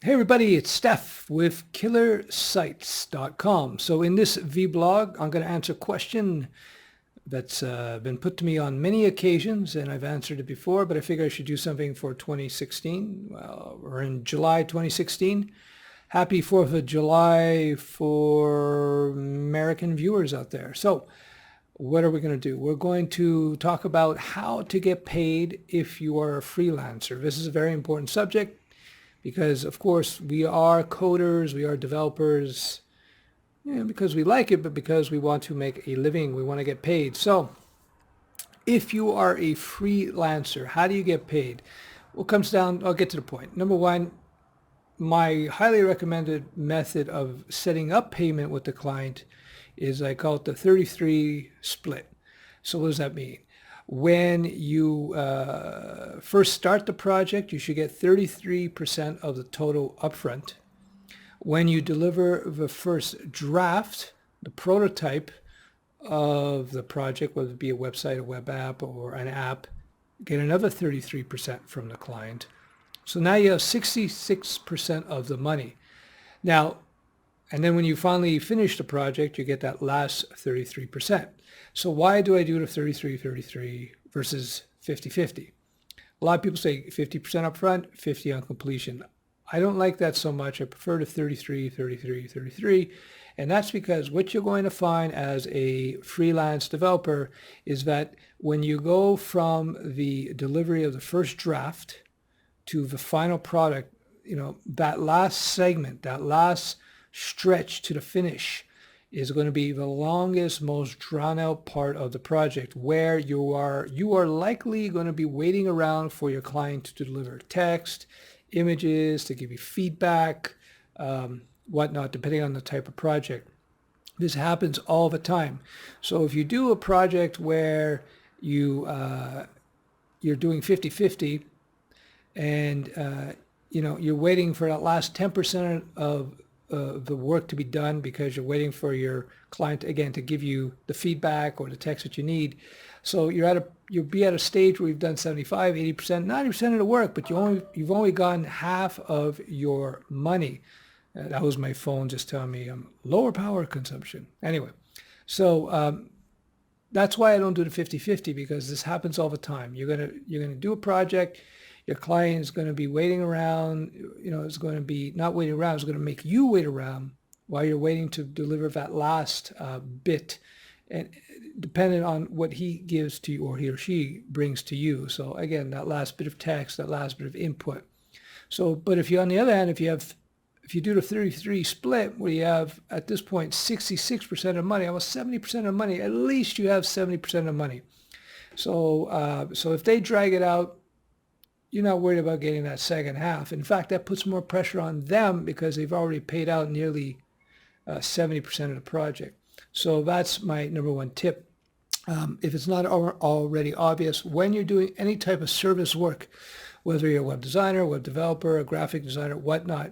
Hey everybody, it's Steph with killersites.com. So in this vlog, I'm going to answer a question that's been put to me on many occasions, and I've answered it before, but I figure I should do something for 2016. Well, we're in July 2016. Happy 4th of July for American viewers out there. So what are we going to do? We're going to talk about how to get paid if you are a freelancer. This is a very important subject, because of course we are coders, we are developers, because we like it, but because we want to make a living, we want to get paid. So if you are a freelancer, how do you get paid? Well, it comes down, I'll get to the point. Number one, my highly recommended method of setting up payment with the client is, I call it the 33 split. So what does that mean? When you first start the project, you should get 33% of the total upfront. When you deliver the first draft, the prototype of the project, whether it be a website, a web app, or an app, get another 33% from the client. So now you have 66% of the money. Now, and then when you finally finish the project, you get that last 33%. So why do I do the 33 versus 50-50? A lot of people say 50% up front, 50 on completion. I don't like that so much. I prefer the 33. And that's because what you're going to find as a freelance developer is that when you go from the delivery of the first draft to the final product, that last segment, that last stretch to the finish is going to be the longest, most drawn out part of the project, where you are likely going to be waiting around for your client to deliver text, images, to give you feedback, whatnot, depending on the type of project. This happens all the time. So if you do a project where you're doing 50-50, and you're waiting for that last 10% of the work to be done, because you're waiting for your client, again, to give you the feedback or the text that you need. So you'll be at a stage where you've done 75, 80%, 90% of the work, but you've only gotten half of your money. That was my phone just telling me lower power consumption. Anyway, so that's why I don't do the 50-50, because this happens all the time. You're gonna do a project. Your client is going to be waiting around, is going to be not waiting around, it's going to make you wait around while you're waiting to deliver that last bit, and depending on what he gives to you or he or she brings to you. So again, that last bit of text, that last bit of input. So, but if you, on the other hand, if you do the 33 split, where you have at this point 66% of money, almost 70% of money, at least you have 70% of money. So, so if they drag it out, you're not worried about getting that second half. In fact, that puts more pressure on them, because they've already paid out nearly 70% of the project. So that's my number one tip. If it's not already obvious, when you're doing any type of service work, whether you're a web designer, web developer, a graphic designer, whatnot,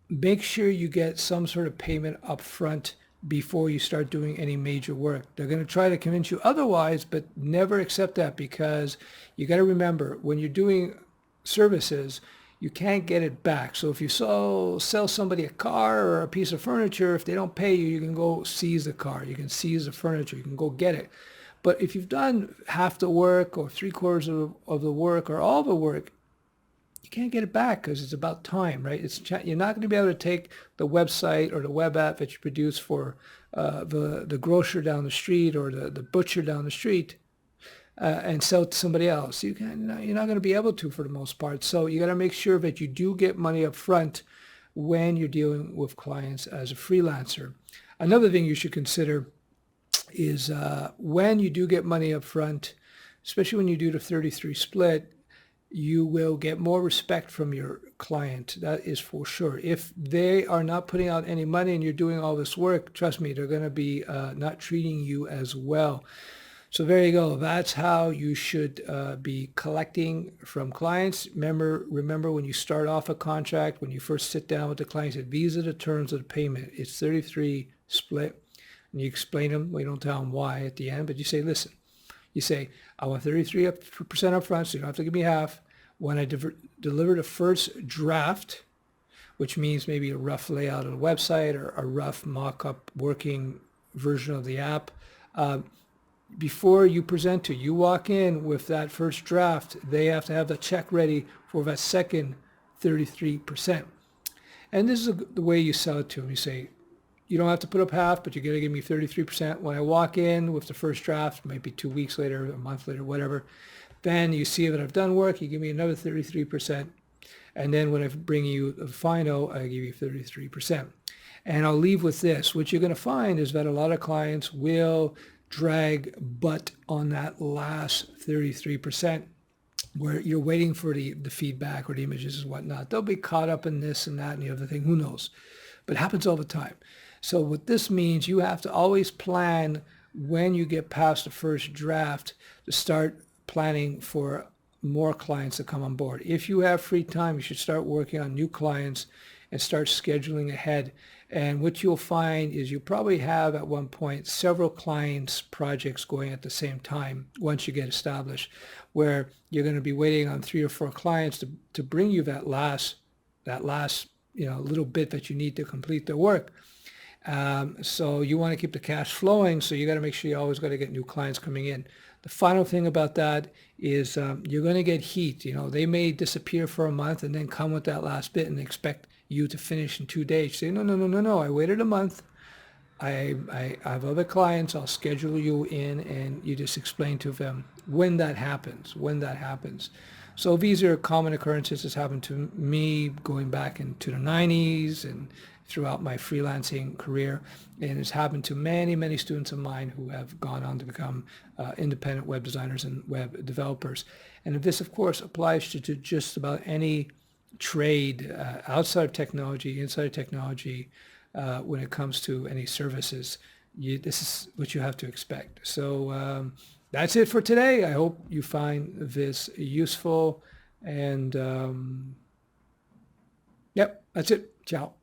make sure you get some sort of payment up front before you start doing any major work. They're going to try to convince you otherwise, but never accept that, because you got to remember, when you're doing services, you can't get it back. So if you sell somebody a car or a piece of furniture, if they don't pay you, you can go seize the car, you can seize the furniture, you can go get it. But if you've done half the work or 3/4 of the work or all the work, you can't get it back, because it's about time, right? You're not going to be able to take the website or the web app that you produce for the grocer down the street or the butcher down the street and sell it to somebody else. You're not going to be able to, for the most part. So you got to make sure that you do get money up front when you're dealing with clients as a freelancer. Another thing you should consider is when you do get money up front, especially when you do the 33 split, you will get more respect from your client. That is for sure. If they are not putting out any money and you're doing all this work, trust me, they're going to be not treating you as well. So there you go. That's how you should be collecting from clients. Remember when you start off a contract, when you first sit down with the client, say, these are the terms of the payment. It's 33 split. And you explain them. Well, you don't tell them why at the end, but you say, listen, You say, I want 33% up front, so you don't have to give me half. When I deliver the first draft, which means maybe a rough layout of the website or a rough mock-up working version of the app. Before you present to, you walk in with that first draft, they have to have the check ready for that second 33%. And this is the way you sell it to them. You say, you don't have to put up half, but you're going to give me 33%. When I walk in with the first draft, maybe 2 weeks later, a month later, whatever, then you see that I've done work, you give me another 33%. And then when I bring you the final, I give you 33%. And I'll leave with this. What you're going to find is that a lot of clients will drag butt on that last 33%, where you're waiting for the feedback or the images and whatnot. They'll be caught up in this and that and the other thing. Who knows? But it happens all the time. So what this means, you have to always plan when you get past the first draft to start planning for more clients to come on board. If you have free time, you should start working on new clients and start scheduling ahead. And what you'll find is you probably have at one point several clients' projects going at the same time once you get established, where you're going to be waiting on 3 or 4 clients to bring you that last little bit that you need to complete the work. So you want to keep the cash flowing, so you got to make sure you always got to get new clients coming in. The final thing about that is you're going to get heat. They may disappear for a month and then come with that last bit and expect you to finish in 2 days. Say, no, I waited a month. I have other clients. I'll schedule you in, and you just explain to them when that happens. So these are common occurrences. This happened to me going back into the 90s and throughout my freelancing career, and it's happened to many, many students of mine who have gone on to become independent web designers and web developers. And this, of course, applies to just about any trade outside of technology, inside of technology, when it comes to any services. This is what you have to expect. So that's it for today. I hope you find this useful. And yep, that's it. Ciao.